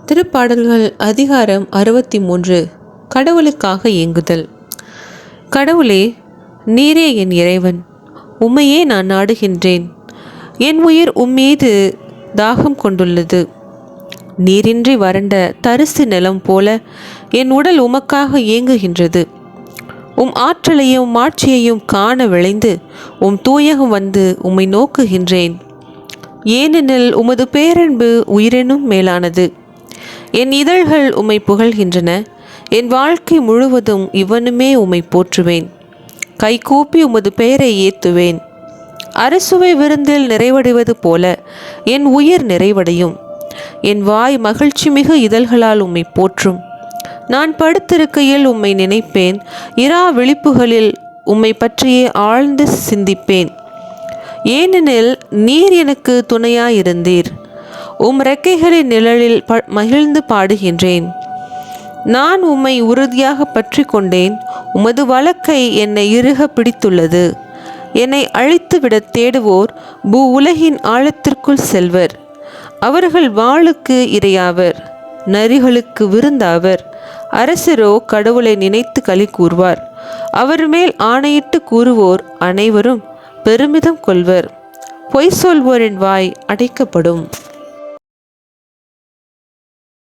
திருப்பாடல்கள் அதிகாரம் 63. கடவுளுக்காக ஏங்குதல். கடவுளே, நீரே என் இறைவன், உம்மையே நான் நாடுகின்றேன். என் உயிர் உம்மீது தாகம் கொண்டுள்ளது. நீரின்றி வறண்ட தரிசு நிலம் போல என் உடல் உமக்காக ஏங்குகின்றது. உம் ஆற்றலையும் மாட்சியையும் காண விளைந்து உம் தூயகம் வந்து உம்மை நோக்குகின்றேன். ஏனெனில் உமது பேரன்பு உயிரினும் மேலானது. என் இதழ்கள் உம்மை புகழ்கின்றன. என் வாழ்க்கை முழுவதும் இவனுமே உம்மை போற்றுவேன். கைகூப்பி உமது பெயரை ஏத்துவேன். அரசுவை விருந்தில் நிறைவடைவது போல என் உயிர் நிறைவடையும். என் வாய் மகிழ்ச்சி மிகு இதழ்களால் உம்மை போற்றும். நான் படுத்திருக்கையில் உம்மை நினைப்பேன். இரா விழிப்புகளில் உம்மை பற்றியே ஆழ்ந்து சிந்திப்பேன். ஏனெனில் நீர் எனக்கு துணையாயிருந்தீர். உம் ரெக்கைகளின் நிழலில் மகிழ்ந்து பாடுகின்றேன். நான் உம்மை உறுதியாக பற்றி கொண்டேன். உமது வலக்கை என்னை இறுக பிடித்துள்ளது. என்னை அழித்துவிட தேடுவோர் உலகின் ஆழத்திற்குள் செல்வர். அவர்கள் வாளுக்கு இரையாவர், நரிகளுக்கு விருந்தாவர். அரசரோ கடவுளை நினைத்து களி கூறுவார். அவர் மேல் ஆணையிட்டு கூறுவோர் அனைவரும் பெருமிதம் கொள்வர். பொய் சொல்வோரின் வாய் அடைக்கப்படும்.